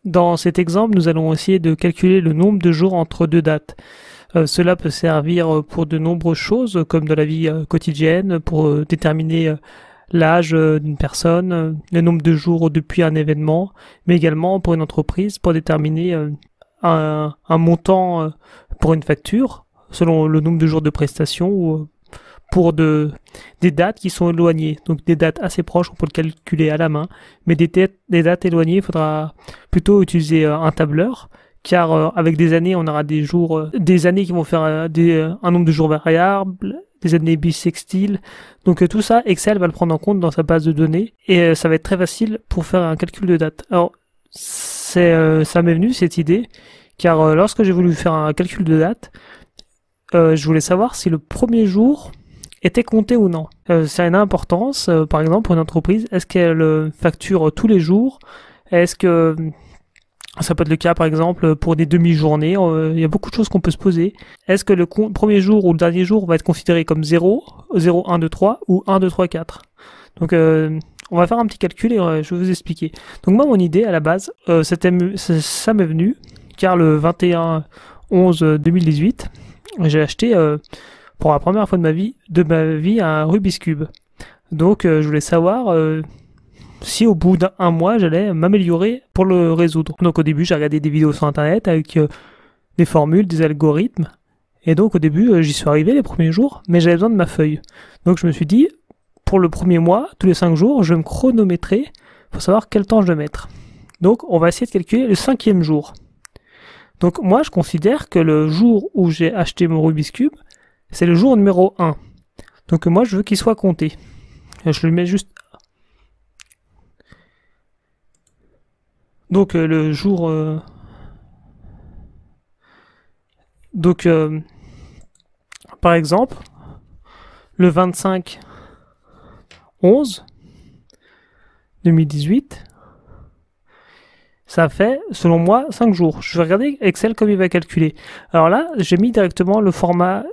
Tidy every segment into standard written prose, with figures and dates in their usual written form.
Dans cet exemple, nous allons essayer de calculer le nombre de jours entre deux dates. Cela peut servir pour de nombreuses choses, comme dans la vie quotidienne, pour déterminer l'âge d'une personne, le nombre de jours depuis un événement, mais également pour une entreprise, pour déterminer un montant pour une facture, selon le nombre de jours de prestation, ou pour des dates qui sont éloignées. Donc des dates assez proches, on peut le calculer à la main, mais des dates éloignées, il faudra plutôt utiliser un tableur, car avec des années, on aura des jours, des années qui vont faire un nombre de jours variables, des années bissextiles. Donc tout ça, Excel va le prendre en compte dans sa base de données, et ça va être très facile pour faire un calcul de date. Alors, ça m'est venu cette idée, car lorsque j'ai voulu faire un calcul de date, je voulais savoir si le premier jour était compté ou non. Ça a une importance, par exemple, pour une entreprise, est-ce qu'elle facture tous les jours? Est-ce que ça peut être le cas, par exemple, pour des demi-journées? Il y a beaucoup de choses qu'on peut se poser. Est-ce que le premier jour ou le dernier jour va être considéré comme 0, 0, 1, 2, 3 ou 1, 2, 3, 4? Donc, on va faire un petit calcul et je vais vous expliquer. Donc moi, mon idée à la base, ça m'est venu, car le 21/11/2018, j'ai acheté pour la première fois de ma vie un Rubik's Cube. Donc je voulais savoir si au bout d'un mois j'allais m'améliorer pour le résoudre. Donc au début j'ai regardé des vidéos sur internet avec des formules, des algorithmes. Et donc au début j'y suis arrivé les premiers jours, mais j'avais besoin de ma feuille. Donc je me suis dit, pour le premier mois, tous les 5 jours, je vais me chronométrer pour savoir quel temps je dois mettre. Donc on va essayer de calculer le 5e jour. Donc moi je considère que le jour où j'ai acheté mon Rubik's Cube, c'est le jour numéro 1. Donc moi je veux qu'il soit compté. Je le mets juste. Donc le jour. Donc par exemple, le 25/11/2018, ça fait, selon moi, 5 jours. Je vais regarder Excel comme il va calculer. Alors là, j'ai mis directement le format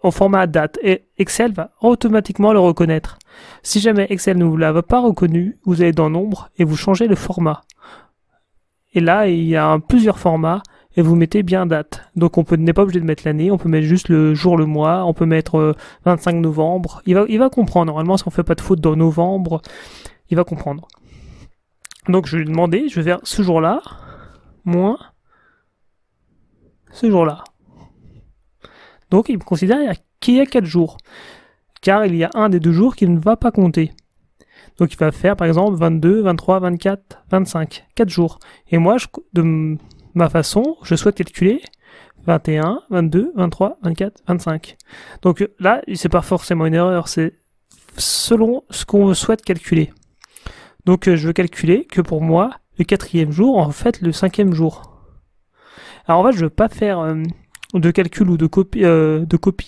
au format date, et Excel va automatiquement le reconnaître. Si jamais Excel ne vous l'avait pas reconnu, vous allez dans Nombre et vous changez le format. Et là, il y a plusieurs formats et vous mettez bien date. Donc on n'est pas obligé de mettre l'année, on peut mettre juste le jour, le mois, on peut mettre 25 novembre. Il va comprendre. Normalement, si on fait pas de faute dans novembre, il va comprendre. Donc je vais lui demander, je vais faire ce jour-là, moins ce jour-là. Donc il me considère qu'il y a 4 jours, car il y a un des 2 jours qui ne va pas compter. Donc il va faire par exemple 22, 23, 24, 25, 4 jours. Et moi, de ma façon, je souhaite calculer 21, 22, 23, 24, 25. Donc là, c'est pas forcément une erreur, c'est selon ce qu'on souhaite calculer. Donc je veux calculer que pour moi, le 4e jour, en fait, le 5e jour. Alors en fait, je veux pas faire de calcul ou de copie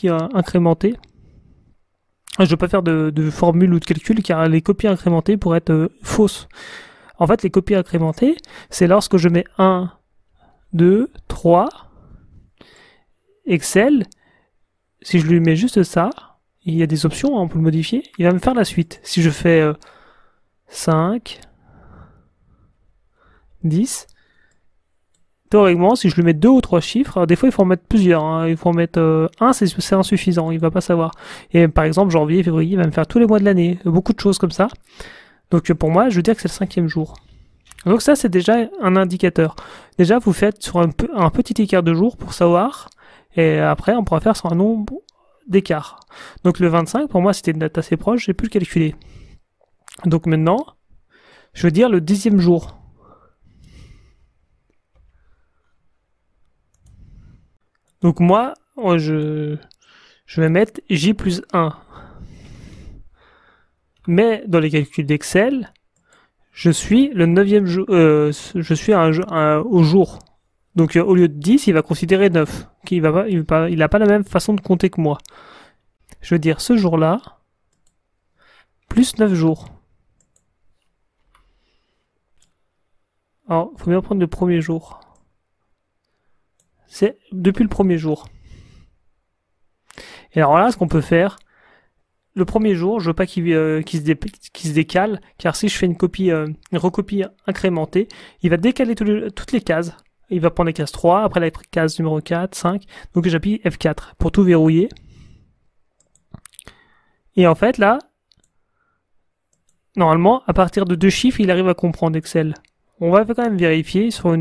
incrémentée. Je ne veux pas faire de formule ou de calcul, car les copies incrémentées pourraient être fausses. En fait, les copies incrémentées, c'est lorsque je mets 1, 2, 3, Excel, si je lui mets juste ça, il y a des options, on peut le modifier, il va me faire la suite. Si je fais 5, 10, théoriquement, si je lui mets 2 ou 3 chiffres, alors des fois il faut en mettre plusieurs, hein. Il faut en mettre 1, c'est insuffisant, il va pas savoir. Et par exemple, janvier, février, il va me faire tous les mois de l'année, beaucoup de choses comme ça. Donc pour moi, je veux dire que c'est le 5e jour. Donc ça, c'est déjà un indicateur. Déjà, vous faites sur un petit écart de jours pour savoir, et après, on pourra faire sur un nombre d'écarts. Donc le 25, pour moi, c'était une date assez proche, j'ai pu le calculer. Donc maintenant, je veux dire le 10e jour. Donc moi, je vais mettre J plus 1. Mais dans les calculs d'Excel, je suis le 9e jour, je suis au jour. Donc au lieu de 10, il va considérer 9. Il n'a pas la même façon de compter que moi. Je veux dire ce jour-là, plus 9 jours. Alors, il faut bien prendre le premier jour. C'est depuis le premier jour. Et alors là, ce qu'on peut faire, le premier jour, je veux pas qu'il se décale, car si je fais une recopie incrémentée, il va décaler toutes les cases. Il va prendre la case 3, après la case numéro 4, 5. Donc j'appuie F4 pour tout verrouiller. Et en fait, là, normalement, à partir de 2 chiffres, il arrive à comprendre Excel. On va quand même vérifier sur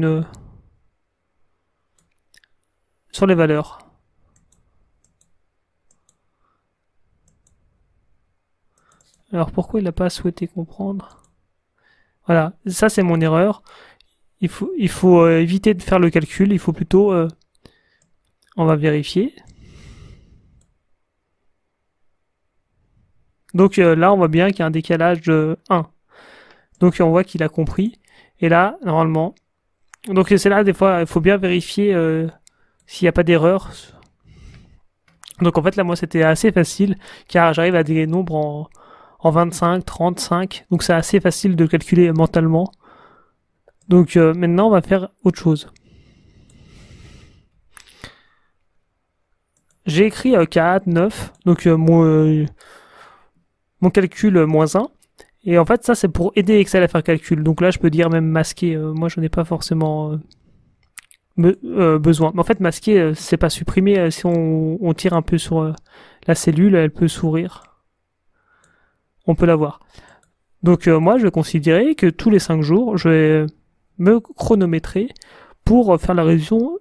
les valeurs. Alors pourquoi il n'a pas souhaité comprendre? Voilà, ça c'est mon erreur. Il faut éviter de faire le calcul, il faut plutôt... on va vérifier. Donc là, on voit bien qu'il y a un décalage de 1. Donc on voit qu'il a compris. Et là, normalement... Donc c'est là, des fois, il faut bien vérifier s'il n'y a pas d'erreur. Donc en fait, là, moi, c'était assez facile, car j'arrive à des nombres en 25, 35. Donc c'est assez facile de calculer mentalement. Donc maintenant, on va faire autre chose. J'ai écrit 4, 9, donc mon calcul moins 1. Et en fait, ça, c'est pour aider Excel à faire calcul. Donc là, je peux dire même masquer. Moi, je n'en ai pas forcément besoin. Mais en fait, masquer, c'est pas supprimer. Si on tire un peu sur la cellule, elle peut s'ouvrir. On peut la voir. Donc moi, je vais considérer que tous les 5 jours, je vais me chronométrer pour faire la résolution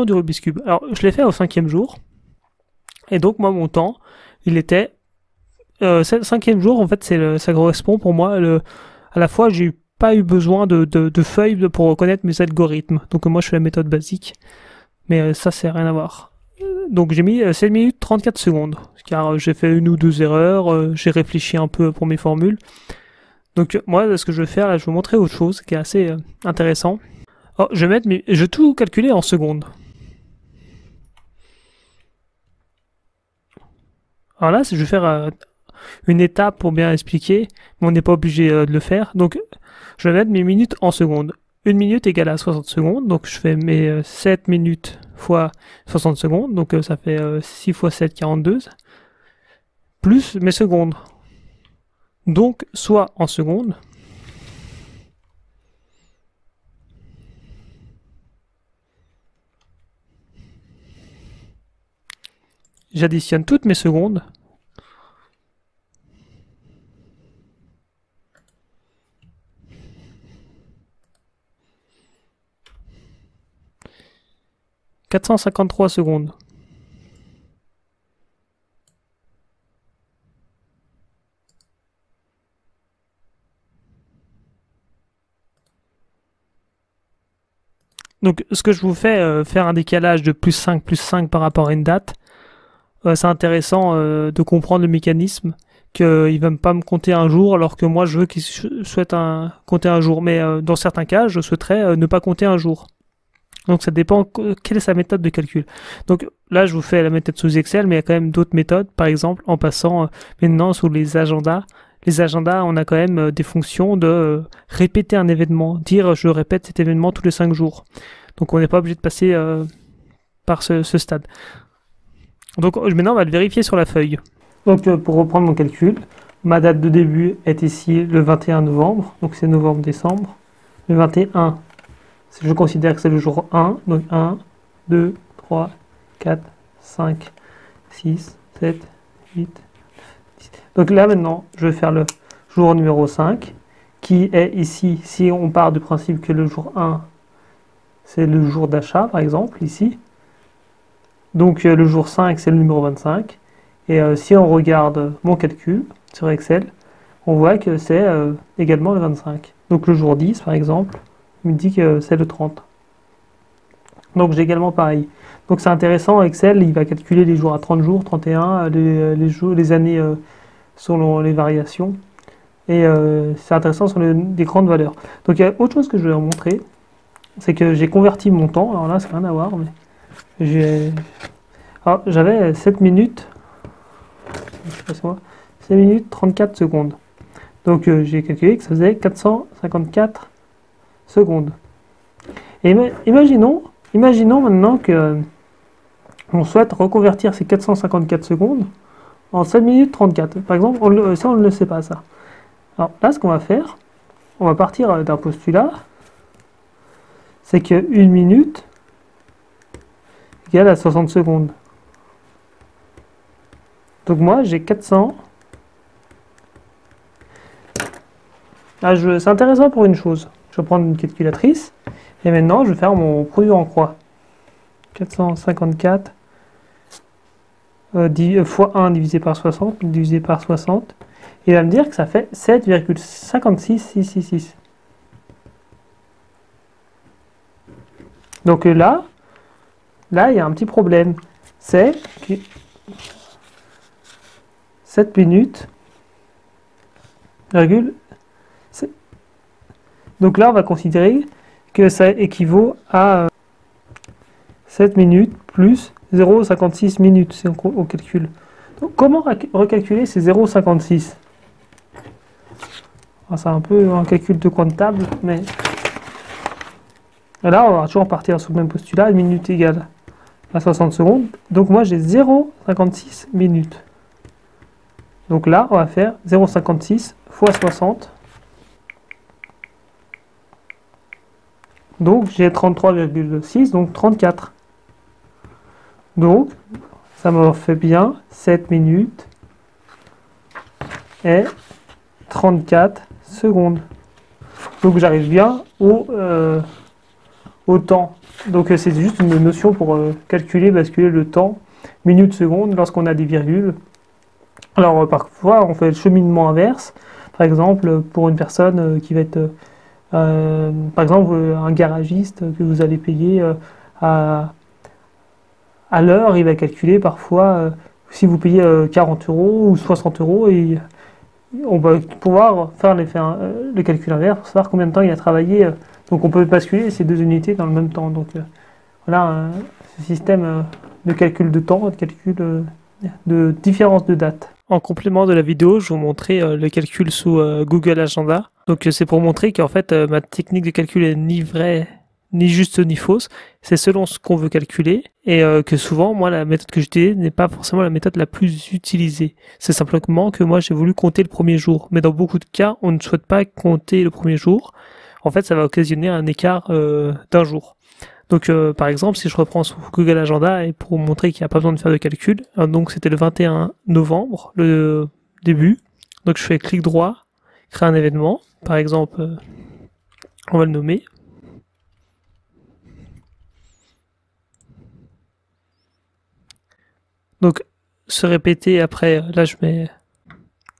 du Rubik's Cube. Alors, je l'ai fait au 5e jour. Et donc, moi, mon temps, il était... 5e jour, en fait, ça correspond pour moi. À la fois, j'ai pas eu besoin de feuilles pour reconnaître mes algorithmes. Donc, moi, je fais la méthode basique. Mais ça, c'est rien à voir. Donc, j'ai mis 7 minutes 34 secondes. Car j'ai fait une ou deux erreurs. J'ai réfléchi un peu pour mes formules. Donc, moi, ce que je vais faire, là, je vais vous montrer autre chose qui est assez intéressant. Oh, je vais tout calculer en secondes. Alors là, je vais faire une étape pour bien expliquer, mais on n'est pas obligé de le faire. Donc, je vais mettre mes minutes en secondes. Une minute égale à 60 secondes, donc je fais mes 7 minutes fois 60 secondes, donc ça fait 6 fois 7, 42, plus mes secondes. Donc, soit en secondes, j'additionne toutes mes secondes. « 453 secondes. Donc, ce que je vous fais, faire un décalage de plus 5 par rapport à une date, c'est intéressant de comprendre le mécanisme, qu'il va pas me compter un jour, alors que moi, je veux qu'il souhaite compter un jour. Mais dans certains cas, je souhaiterais ne pas compter un jour. Donc, ça dépend quelle est sa méthode de calcul. Donc, là, je vous fais la méthode sous Excel, mais il y a quand même d'autres méthodes. Par exemple, en passant maintenant sous les agendas. Les agendas, on a quand même des fonctions de répéter un événement, dire je répète cet événement tous les 5 jours. Donc on n'est pas obligé de passer par ce stade. Donc maintenant on va le vérifier sur la feuille. Donc pour reprendre mon calcul, ma date de début est ici le 21 novembre, donc c'est novembre-décembre. Le 21, je considère que c'est le jour 1, donc 1, 2, 3, 4, 5, 6, 7, 8, donc là maintenant, je vais faire le jour numéro 5, qui est ici, si on part du principe que le jour 1, c'est le jour d'achat, par exemple, ici. Donc le jour 5, c'est le numéro 25. Et si on regarde mon calcul sur Excel, on voit que c'est également le 25. Donc le jour 10, par exemple, il me dit que c'est le 30. Donc j'ai également pareil. Donc c'est intéressant, Excel, il va calculer les jours à 30 jours, 31, les années... selon les variations. Et c'est intéressant sur des grandes valeurs. Donc il y a autre chose que je vais vous montrer, c'est que j'ai converti mon temps. Alors là, ça n'a rien à voir, mais j'avais 7 minutes, je sais pas si moi, 7 minutes 34 secondes. Donc j'ai calculé que ça faisait 454 secondes. Et imaginons maintenant que on souhaite reconvertir ces 454 secondes en 7 minutes 34. Par exemple, ça on ne le sait pas ça. Alors là, ce qu'on va faire, on va partir d'un postulat, c'est que 1 minute égale à 60 secondes. Donc moi, j'ai 400. C'est intéressant pour une chose. Je vais prendre une calculatrice, et maintenant, je vais faire mon produit en croix. 454 fois 1 divisé par 60, divisé par 60. Il va me dire que ça fait 7,56666. Donc là, il y a un petit problème. C'est que 7 minutes, donc là, on va considérer que ça équivaut à 7 minutes plus 0,56 minutes, si on calcule. Donc, comment recalculer ces 0,56? C'est un peu un calcul de comptable, mais là, on va toujours partir sur le même postulat, 1 minute égale à 60 secondes. Donc moi, j'ai 0,56 minutes. Donc là, on va faire 0,56 fois 60. Donc j'ai 33,6, donc 34. Donc, ça me fait bien 7 minutes et 34 secondes. Donc j'arrive bien au temps. Donc c'est juste une notion pour basculer le temps, minutes, secondes, lorsqu'on a des virgules. Alors parfois on fait le cheminement inverse. Par exemple, pour une personne qui va être, par exemple, un garagiste que vous allez payer à l'heure, il va calculer parfois si vous payez 40 euros ou 60 euros, et on va pouvoir faire le calcul inverse pour savoir combien de temps il a travaillé. Donc on peut basculer ces deux unités dans le même temps. Donc voilà ce système de calcul de temps, de calcul de différence de date. En complément de la vidéo, je vais vous montrer le calcul sous Google Agenda. Donc c'est pour montrer qu'en fait ma technique de calcul est ni vraie, ni juste ni fausse. C'est selon ce qu'on veut calculer, et que souvent, moi, la méthode que j'utilise n'est pas forcément la méthode la plus utilisée. C'est simplement que moi, j'ai voulu compter le premier jour. Mais dans beaucoup de cas, on ne souhaite pas compter le premier jour. En fait, ça va occasionner un écart d'un jour. Donc par exemple, si je reprends sur Google Agenda, et pour montrer qu'il n'y a pas besoin de faire de calcul, donc c'était le 21 novembre, le début. Donc je fais clic droit, créer un événement. Par exemple, on va le nommer. Donc se répéter après, là je mets...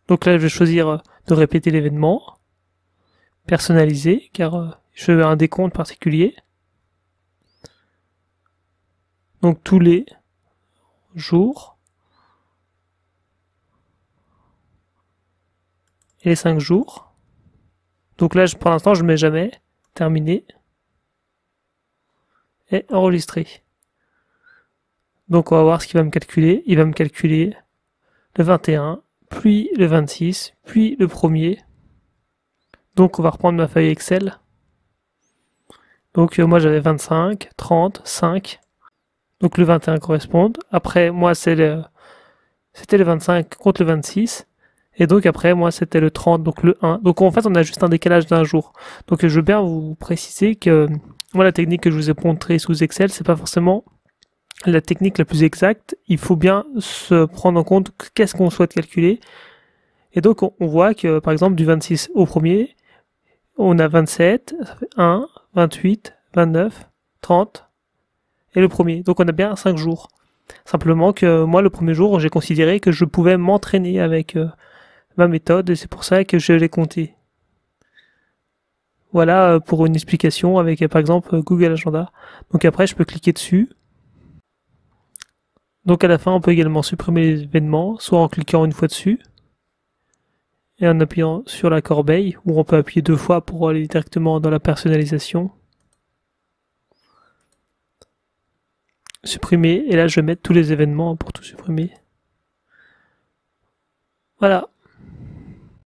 Donc là je vais choisir de répéter l'événement. Personnaliser, car je veux un décompte particulier. Donc tous les jours et les 5 jours. Donc là, pour l'instant, je ne mets jamais. Terminé. Et enregistrer. Donc on va voir ce qu'il va me calculer. Il va me calculer le 21, puis le 26, puis le 1er. Donc on va reprendre ma feuille Excel. Donc moi j'avais 25, 30, 5. Donc le 21 correspond. Après moi c'était le 25 contre le 26. Et donc après moi c'était le 30, donc le 1. Donc en fait on a juste un décalage d'un jour. Donc je veux bien vous préciser que moi la technique que je vous ai montrée sous Excel, c'est pas forcément la technique la plus exacte. Il faut bien se prendre en compte qu'est-ce qu'on souhaite calculer. Et donc on voit que par exemple du 26 au 1er, on a 27, ça fait 1, 28, 29, 30 et le 1er. Donc on a bien 5 jours. Simplement que moi le premier jour j'ai considéré que je pouvais m'entraîner avec ma méthode, et c'est pour ça que je l'ai compté. Voilà pour une explication avec par exemple Google Agenda. Donc après je peux cliquer dessus. Donc à la fin on peut également supprimer les événements, soit en cliquant une fois dessus et en appuyant sur la corbeille, ou on peut appuyer 2 fois pour aller directement dans la personnalisation. Supprimer, et là je vais mettre tous les événements pour tout supprimer. Voilà.